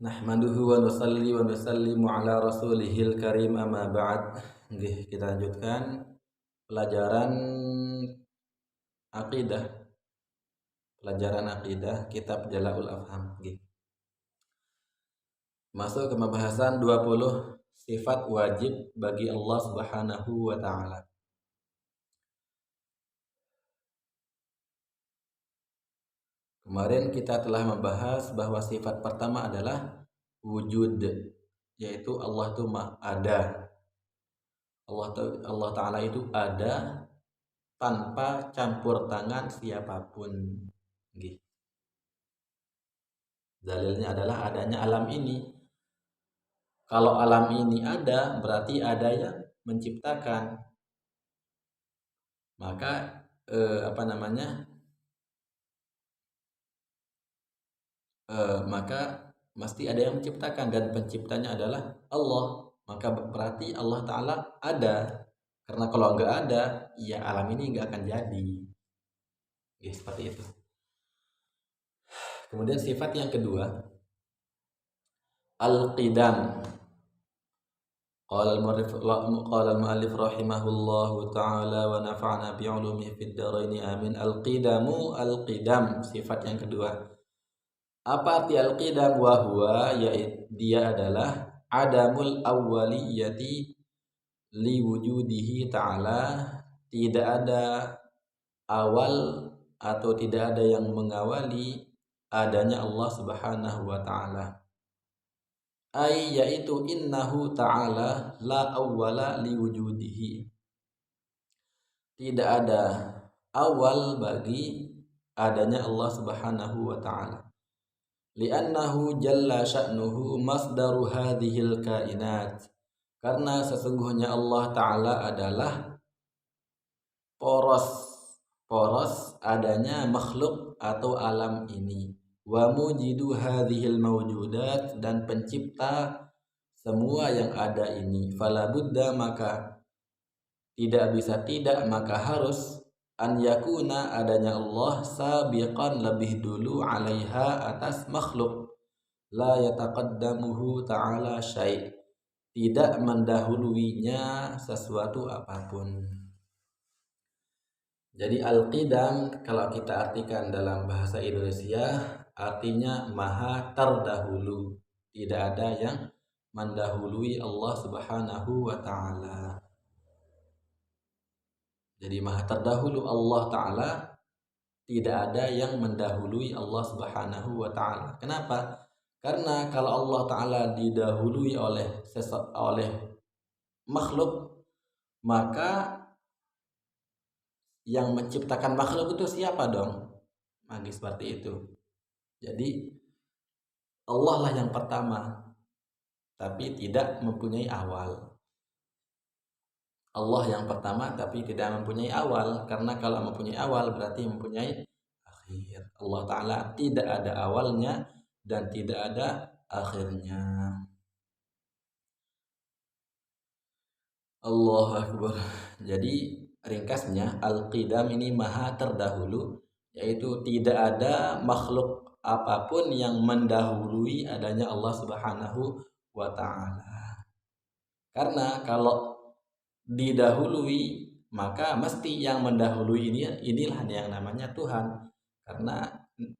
Nahmaduhu wa nusalli wa nusallimu ala rasulihil karim amma ba'd. Nggih, kita lanjutkan pelajaran akidah. Pelajaran akidah kitab Jala'ul Afham. Nggih. Masuk ke pembahasan 20 sifat wajib bagi Allah Subhanahu wa taala. Kemarin kita telah membahas bahwa sifat pertama adalah wujud, yaitu Allah itu ada. Allah Ta'ala itu ada tanpa campur tangan siapapun. Dalilnya adalah adanya alam ini. Kalau alam ini ada, berarti ada yang menciptakan. Maka maka mesti ada yang menciptakan, dan penciptanya adalah Allah. Maka berarti Allah Ta'ala ada. Karena kalau nggak ada, ya alam ini nggak akan jadi. Seperti itu. Kemudian sifat yang kedua, al-qidam. Qala al-mu'allif rahimahullahu ta'ala wa nafa'na bi'ulumihi fid dharain amin. Al-qidamu, al-qidam, sifat yang kedua. Apa arti al-qidam? Wa huwa, yaitu dia adalah adamul awwaliyati li wujudihi ta'ala. Tidak ada awal atau tidak ada yang mengawali adanya Allah Subhanahu wa ta'ala. Yaitu innahu ta'ala la awwala li wujudihi. Tidak ada awal bagi adanya Allah Subhanahu wa ta'ala. Li'annahu jalla sya'nuhu masdaru hadhil kainat. Karena sesungguhnya Allah Ta'ala adalah poros adanya makhluk atau alam ini. Wa mujidu hadhil mawjudat, dan pencipta semua yang ada ini. Fala budda, maka tidak bisa tidak, maka harus an yakuna, adanya Allah sabiqan, lebih dulu, alaiha, atas makhluk. La yataqaddamuhu ta'ala syai', tidak mendahuluinya sesuatu apapun. Jadi al-qidam kalau kita artikan dalam bahasa Indonesia artinya maha terdahulu. Tidak ada yang mendahului Allah Subhanahu wa ta'ala. Jadi maha terdahulu Allah Ta'ala, tidak ada yang mendahului Allah Subhanahu wa ta'ala. Kenapa? Karena kalau Allah Ta'ala didahului oleh makhluk, maka yang menciptakan makhluk itu siapa dong? Seperti itu. Jadi Allah lah yang pertama, tapi tidak mempunyai awal. Allah yang pertama tapi tidak mempunyai awal, karena kalau mempunyai awal berarti mempunyai akhir. Allah Ta'ala tidak ada awalnya dan tidak ada akhirnya. Allahu Akbar. Jadi ringkasnya al-qidam ini maha terdahulu, yaitu tidak ada makhluk apapun yang mendahului adanya Allah Subhanahu wa ta'ala. Karena kalau didahului, maka mesti yang mendahului inilah yang namanya Tuhan. Karena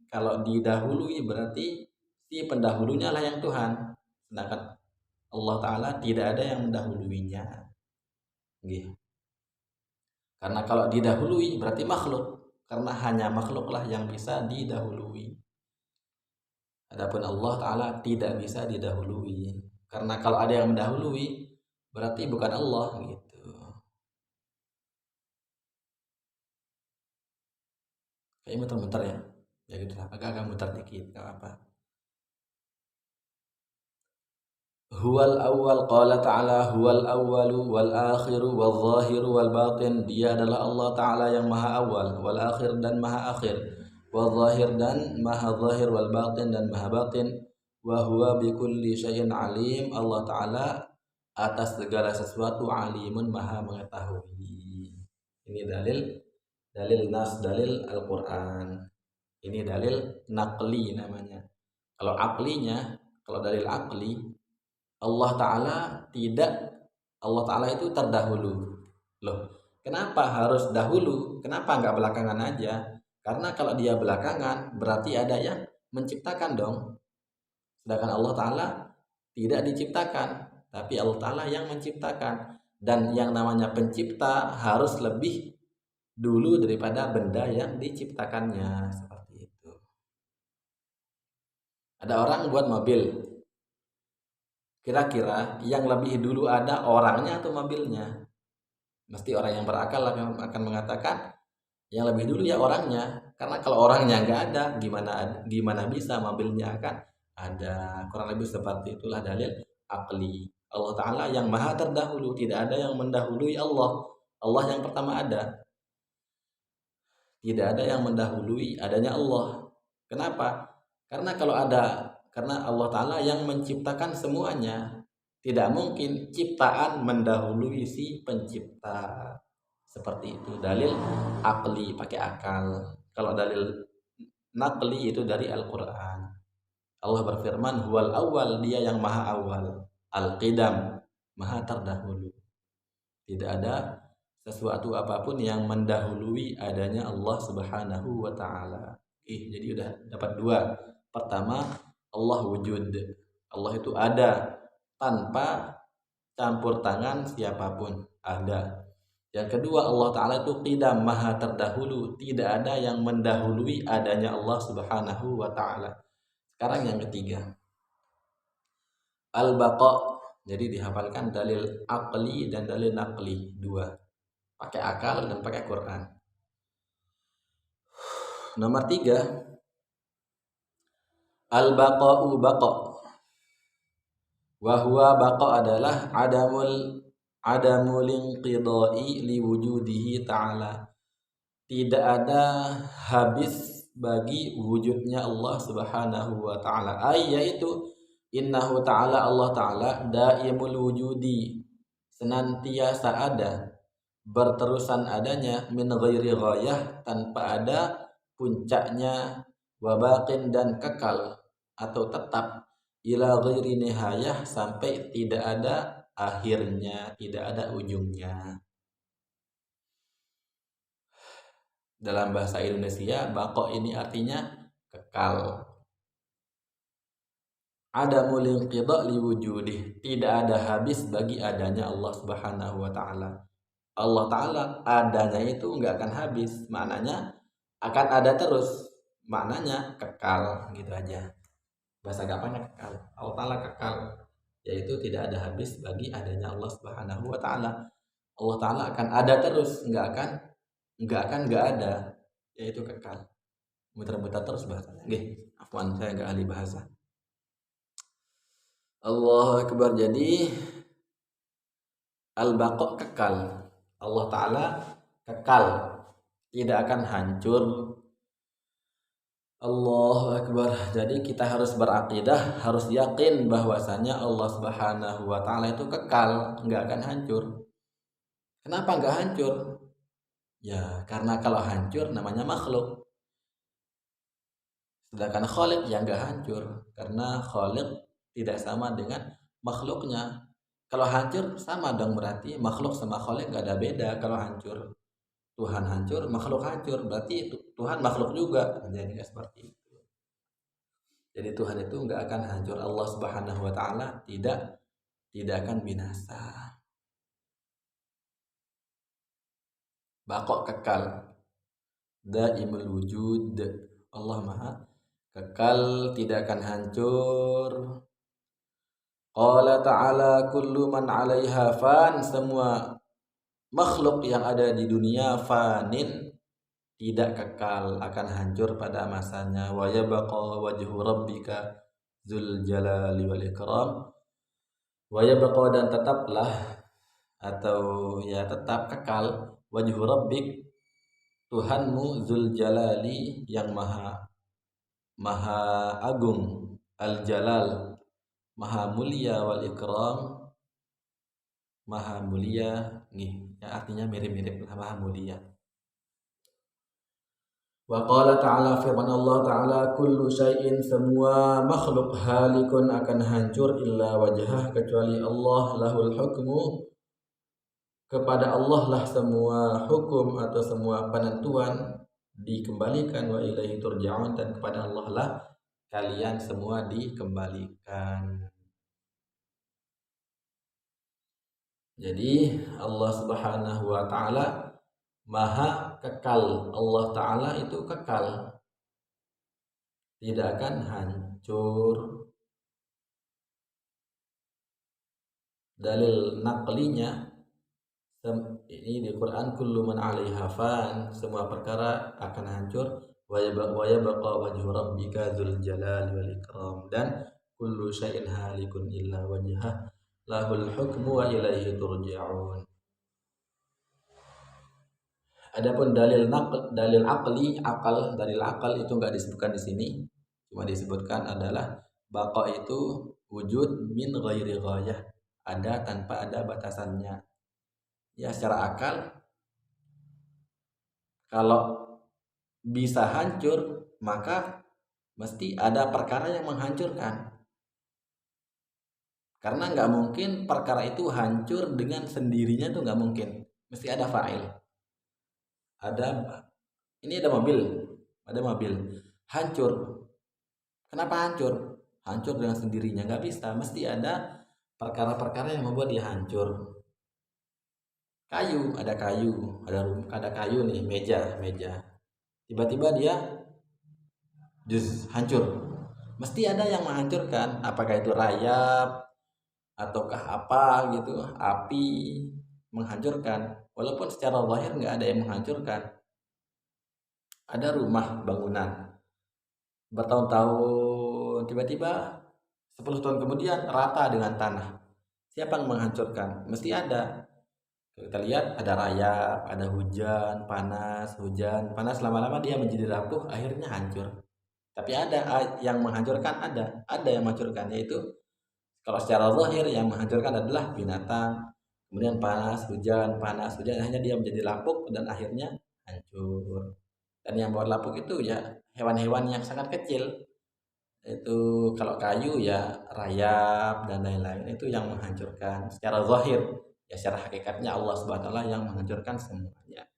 kalau didahului berarti si pendahulunya lah yang Tuhan, sedangkan Allah Ta'ala tidak ada yang mendahuluinya. Karena kalau didahului berarti makhluk, karena hanya makhluklah yang bisa didahului. Adapun Allah Ta'ala tidak bisa didahului, karena kalau ada yang mendahului berarti bukan Allah gitu. Kayaknya muter-muter ya. Ya gitu lah, agak-agak muter dikit, gak apa. Huwal awwal, qala ta'ala huwal awwalu wal akhiru wal zahiru wal batin. Dia adalah Allah Ta'ala yang maha awal, wal akhir dan maha akhir, wal zahir dan maha zahir, wal batin dan maha batin. Wa huwa bikulli syai'in alim. Allah Ta'ala atas segala sesuatu alimun, maha mengetahui. Ini dalil nas, dalil Al-Quran. Ini dalil naqli namanya. Kalau aqlinya Kalau dalil akli, Allah Ta'ala tidak, Allah Ta'ala itu terdahulu. Loh, kenapa harus dahulu? Kenapa nggak belakangan aja? Karena kalau dia belakangan, berarti ada yang menciptakan dong. Sedangkan Allah Ta'ala tidak diciptakan, tapi Allah Ta'ala yang menciptakan. Dan yang namanya pencipta harus lebih dulu daripada benda yang diciptakannya. Seperti itu. Ada orang buat mobil. Kira-kira yang lebih dulu ada orangnya atau mobilnya? Mesti orang yang berakal akan mengatakan yang lebih dulu ya orangnya. Karena kalau orangnya nggak ada, gimana bisa mobilnya akan ada. Kurang lebih seperti itulah dalil akli. Allah Ta'ala yang maha terdahulu, tidak ada yang mendahului Allah. Allah yang pertama ada. Tidak ada yang mendahului adanya Allah. Kenapa? Karena Allah Ta'ala yang menciptakan semuanya. Tidak mungkin ciptaan mendahului si pencipta. Seperti itu. Dalil akli, pakai akal. Kalau dalil nakli itu dari Al-Quran. Allah berfirman, huwal awal, dia yang maha awal. Al-qidam, maha terdahulu. Tidak ada sesuatu apapun yang mendahului adanya Allah Subhanahu wa Ta'ala. Jadi udah dapat dua. Pertama, Allah wujud. Allah itu ada tanpa campur tangan siapapun. Ada. Yang kedua, Allah Ta'ala itu qidam, maha terdahulu. Tidak ada yang mendahului adanya Allah Subhanahu wa Ta'ala. Sekarang yang ketiga, al-baqa. Jadi dihafalkan dalil akli dan dalil nakli, dua. Pakai akal dan pakai Quran. Nomor 3, al-baqa'u baqa. Wahwa baqa adalah adamul inqidai liwujudihi ta'ala. Tidak ada habis bagi wujudnya Allah Subhanahu wa Ta'ala. Yaitu innahu ta'ala, Allah Ta'ala daimul wujudi, senantiasa ada, berterusan adanya, min ghairi ghayah, tanpa ada puncaknya, wabaqin dan kekal atau tetap, ila ghairi nihayah, sampai tidak ada akhirnya, tidak ada ujungnya. Dalam bahasa Indonesia, baqa ini artinya kekal. Adamul inqidha liwujudih, tidak ada habis bagi adanya Allah Subhanahu wa Ta'ala. Allah Ta'ala adanya itu enggak akan habis, maknanya akan ada terus, maknanya kekal, gitu aja. Bahasa gampangnya kekal. Allah Ta'ala kekal, yaitu tidak ada habis bagi adanya Allah Subhanahu wa Ta'ala. Allah Ta'ala akan ada terus, enggak ada, yaitu kekal. Muter-muter terus bahasanya. Nggih, afwan, saya enggak ahli bahasa. Allahu Akbar. Jadi al-baqa kekal. Allah Ta'ala kekal, tidak akan hancur. Allahu Akbar. Jadi kita harus berakidah, harus yakin bahwasanya Allah Subhanahu wa Ta'ala itu kekal, nggak akan hancur. Kenapa nggak hancur? Ya karena kalau hancur namanya makhluk. Sedangkan Khaliq yang nggak hancur, karena Khaliq tidak sama dengan makhluknya. Kalau hancur sama dong, berarti makhluk sama Khaliq nggak ada beda. Kalau hancur, Tuhan hancur, makhluk hancur, berarti Tuhan makhluk juga. Jadi nggak seperti itu. Jadi Tuhan itu nggak akan hancur. Allah Subhanahu wa Ta'ala tidak akan binasa. Baqa kekal, daimul wujud. Allah maha kekal, tidak akan hancur. Qala ta'ala kullu man 'alaiha fan, semua makhluk yang ada di dunia fanin, tidak kekal, akan hancur pada masanya. Wa yabqa wajhu rabbika dzul jalali wal ikram. Wa yabqa, dan tetaplah atau ya tetap kekal, wajhu rabbik, Tuhanmu, dzul jalali, yang maha agung, al jalal, maha mulia, wal ikram, maha mulia nih, ya artinya mirip-mirip maha mulia. Wa qala ta'ala, firman Allah ta'ala, kullu syai'in, semua makhluk, halikun, akan hancur, illa wajhah, kecuali Allah, lahul hukmu, kepada Allah lah semua hukum atau semua penentuan dikembalikan, wa ilaihi turja'un, dan kepada Allah lah kalian semua dikembalikan. Jadi Allah Subhanahu wa taala maha kekal. Allah taala itu kekal, tidak akan hancur. Dalil naqlinya ini di Quran, kullu man 'alaiha fan, semua perkara akan hancur, wa yabqa wajhu rabbika dzul jalali wal ikram, dan kullu syai'in halikun illa wajhah, lahul hukmu wa ilaihi turja'un. Adapun dalil dalil akli, dalil akal itu enggak disebutkan di sini, cuma disebutkan adalah baqa itu wujud min ghairi ghayah, ada tanpa ada batasannya. Ya, secara akal kalau bisa hancur maka mesti ada perkara yang menghancurkan, karena nggak mungkin perkara itu hancur dengan sendirinya, tuh nggak mungkin, mesti ada fa'il. Ini ada mobil hancur, kenapa hancur dengan sendirinya? Nggak bisa, mesti ada perkara-perkara yang membuat dia hancur. Ada kayu nih, meja tiba-tiba dia hancur, mesti ada yang menghancurkan. Apakah itu rayap ataukah apa gitu, api menghancurkan, walaupun secara zahir nggak ada yang menghancurkan. Ada rumah bangunan bertahun-tahun, tiba-tiba 10 tahun kemudian rata dengan tanah, siapa yang menghancurkan? Mesti ada. Kita lihat ada rayap, ada hujan panas, lama-lama dia menjadi rapuh, akhirnya hancur. Tapi ada yang menghancurkan, ada yang menghancurkan, yaitu kalau secara zahir yang menghancurkan adalah binatang, kemudian panas, hujan, akhirnya dia menjadi lapuk dan akhirnya hancur. Dan yang buat lapuk itu ya hewan-hewan yang sangat kecil. Itu kalau kayu ya rayap dan lain-lain, itu yang menghancurkan secara zahir. Ya, secara hakikatnya Allah Subhanahu wa taala yang menghancurkan semuanya.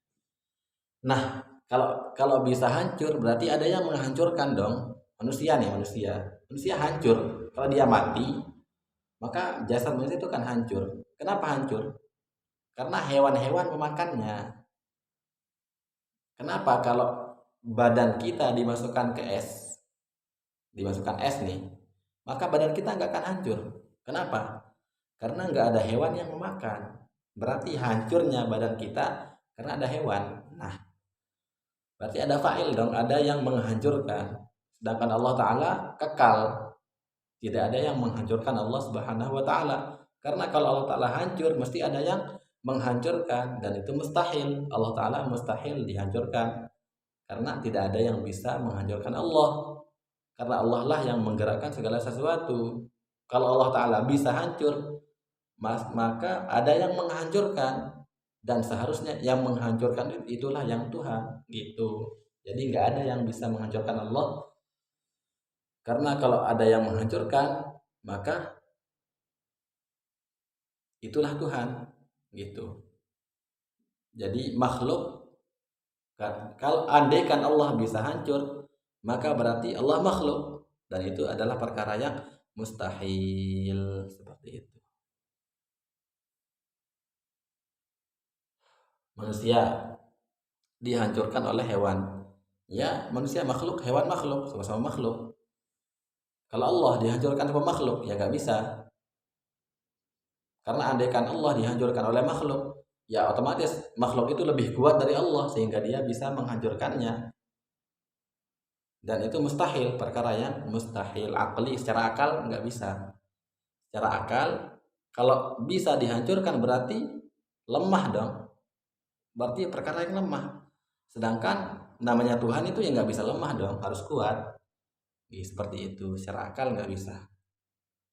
Nah, kalau bisa hancur berarti ada yang menghancurkan dong. Manusia hancur. Kalau dia mati, maka jasad manusia itu kan hancur. Kenapa hancur? Karena hewan-hewan memakannya. Kenapa kalau badan kita dimasukkan es nih, maka badan kita nggak akan hancur. Kenapa? Karena nggak ada hewan yang memakan. Berarti hancurnya badan kita karena ada hewan. Nah, berarti ada fa'il dong, ada yang menghancurkan. Sedangkan Allah Ta'ala kekal, tidak ada yang menghancurkan Allah Subhanahu wa Ta'ala. Karena kalau Allah Ta'ala hancur, mesti ada yang menghancurkan, dan itu mustahil. Allah Ta'ala mustahil dihancurkan, karena tidak ada yang bisa menghancurkan Allah, karena Allah lah yang menggerakkan segala sesuatu. Kalau Allah Ta'ala bisa hancur, maka ada yang menghancurkan, dan seharusnya yang menghancurkan itulah yang Tuhan gitu. Jadi nggak ada yang bisa menghancurkan Allah, karena kalau ada yang menghancurkan maka itulah Tuhan gitu. Jadi makhluk, kalau andaikan Allah bisa hancur, maka berarti Allah makhluk, dan itu adalah perkara yang mustahil. Seperti itu. Manusia dihancurkan oleh hewan, ya manusia makhluk, hewan makhluk, sama-sama makhluk. Kalau Allah dihancurkan sama makhluk, ya gak bisa. Karena andaikan Allah dihancurkan oleh makhluk, ya otomatis makhluk itu lebih kuat dari Allah, sehingga dia bisa menghancurkannya. Dan itu mustahil, perkara yang mustahil. Akli, secara akal nggak bisa. Secara akal, kalau bisa dihancurkan berarti lemah dong, berarti perkara yang lemah. Sedangkan namanya Tuhan itu ya nggak bisa lemah dong, harus kuat. Seperti itu, secara akal nggak bisa.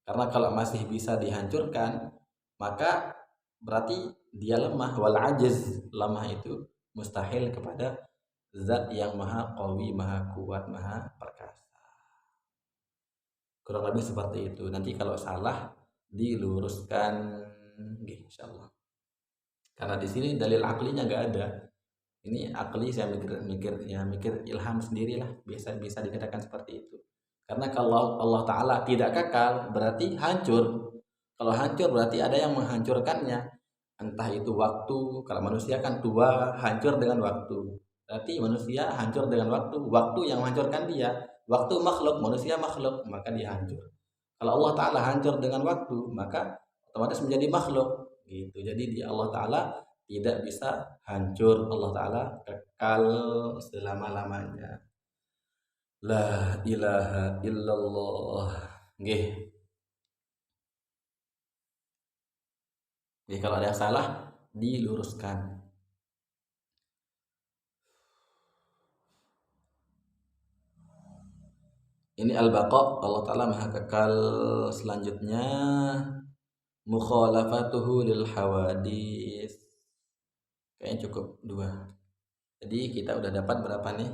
Karena kalau masih bisa dihancurkan, maka berarti dia lemah. Wal ajiz, lemah itu mustahil kepada zat yang maha qawi, maha kuat, maha perkasa. Kurang lebih seperti itu. Nanti kalau salah diluruskan, insyaallah. Karena di sini dalil aklinya nggak ada. Ini akli saya mikir ilham sendirilah, biasa bisa dikatakan seperti itu. Karena kalau Allah Ta'ala tidak kekal berarti hancur. Kalau hancur berarti ada yang menghancurkannya. Entah itu waktu, kalau manusia kan tua, hancur dengan waktu. Berarti manusia hancur dengan waktu, waktu yang menghancurkan dia. Waktu makhluk, manusia makhluk, maka dia hancur. Kalau Allah Ta'ala hancur dengan waktu, maka otomatis menjadi makhluk. Gitu. Jadi di Allah Ta'ala tidak bisa hancur, Allah Ta'ala kekal selama-lamanya. La ilaha illallah. Nggih. Jadi kalau ada yang salah diluruskan. Ini al-baqa, Allah Ta'ala maha kekal. Selanjutnya mukhalafatuhu lil hawadis. Kayaknya cukup 2. Jadi kita udah dapat berapa nih?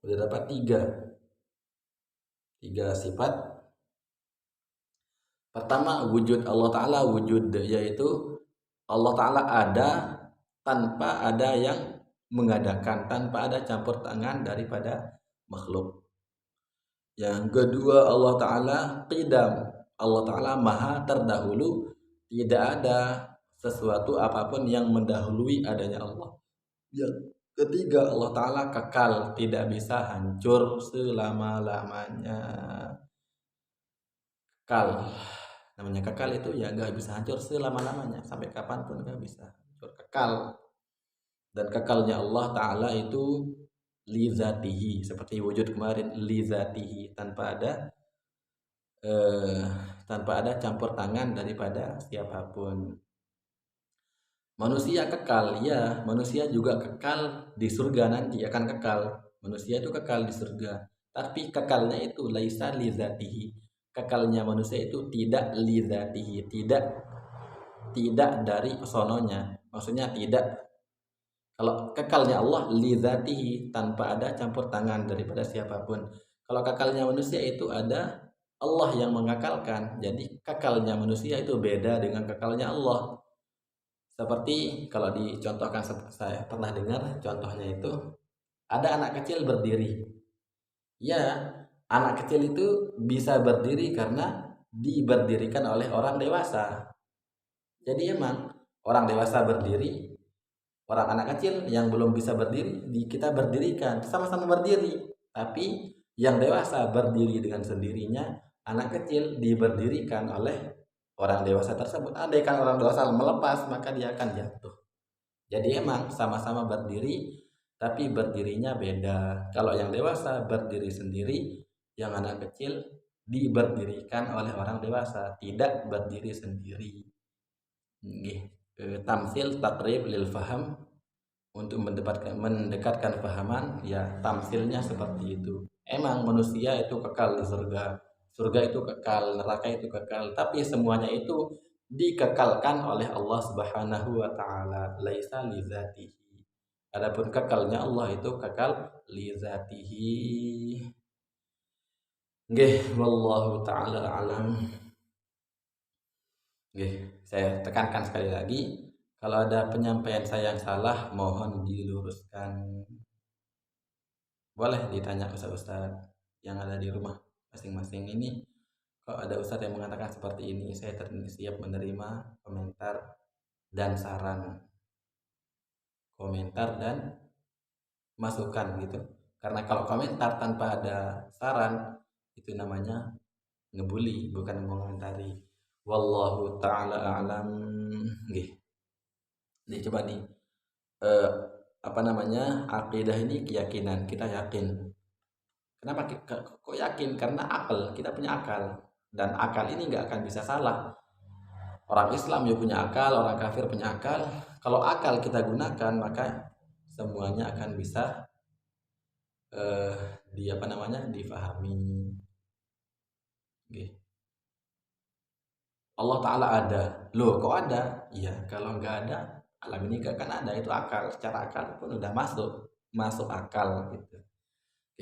Udah dapat 3 sifat. Pertama, wujud Allah Ta'ala, wujud yaitu Allah Ta'ala ada tanpa ada yang mengadakan, tanpa ada campur tangan daripada makhluk. Yang kedua, Allah Ta'ala qidam, Allah Ta'ala maha terdahulu, tidak ada sesuatu apapun yang mendahului adanya Allah. Yang ketiga, Allah Ta'ala kekal, tidak bisa hancur selama-lamanya. Kekal, namanya kekal itu ya nggak bisa hancur selama-lamanya, sampai kapanpun nggak bisa hancur, kekal. Dan kekalnya Allah Ta'ala itu li zatihi, seperti wujud kemarin, li zatihi, tanpa ada campur tangan daripada siapapun. Manusia kekal, ya, manusia juga kekal di surga, nanti akan kekal. Manusia itu kekal di surga, tapi kekalnya itu laisa li zatihi. Kekalnya manusia itu tidak li zatihi, tidak dari sononya. Maksudnya tidak, kalau kekalnya Allah li zatihi, tanpa ada campur tangan daripada siapapun. Kalau kekalnya manusia itu ada Allah yang mengekalkan. Jadi kekalnya manusia itu beda dengan kekalnya Allah. Seperti kalau dicontohkan, saya pernah dengar contohnya itu, ada anak kecil berdiri. Ya, anak kecil itu bisa berdiri karena diberdirikan oleh orang dewasa. Jadi emang orang dewasa berdiri, orang anak kecil yang belum bisa berdiri, kita berdirikan, sama-sama berdiri. Tapi yang dewasa berdiri dengan sendirinya, anak kecil diberdirikan oleh orang dewasa tersebut. Andaikan orang dewasa melepas, maka dia akan jatuh. Jadi emang sama-sama berdiri, tapi berdirinya beda. Kalau yang dewasa berdiri sendiri, yang anak kecil diberdirikan oleh orang dewasa, tidak berdiri sendiri. Tamsil takrib lil faham, untuk mendekatkan pahaman, ya tamsilnya seperti itu. Emang manusia itu kekal di surga, surga itu kekal, neraka itu kekal, tapi semuanya itu dikekalkan oleh Allah Subhanahu wa Ta'ala, laisa li zatihi. Adapun kekalnya Allah itu kekal li zatihi. Nggih, wallahu taala alam. Nggih, saya tekankan sekali lagi, kalau ada penyampaian saya yang salah, mohon diluruskan. Boleh ditanya ustaz-ustaz yang ada di rumah masing-masing ini. Kalau ada ustaz yang mengatakan seperti ini, saya siap menerima komentar dan saran. Komentar dan masukan gitu. Karena kalau komentar tanpa ada saran, itu namanya ngebully, bukan mengomentari. Wallahu ta'ala a'lam. Nggih. Jadi coba nih, akidah ini keyakinan, kita yakin. Kenapa kok yakin? Karena akal, kita punya akal, dan akal ini nggak akan bisa salah. Orang Islam ya punya akal, orang kafir punya akal. Kalau akal kita gunakan, maka semuanya akan bisa difahami. Oke. Allah Ta'ala ada. Loh kok ada? Iya, kalau nggak ada, alam ini gak akan ada. Itu akal, secara akal pun udah masuk akal gitu.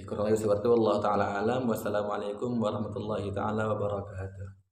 Kurang lebih seperti itu. Allah Ta'ala alam. Wassalamualaikum warahmatullahi ta'ala wabarakatuh.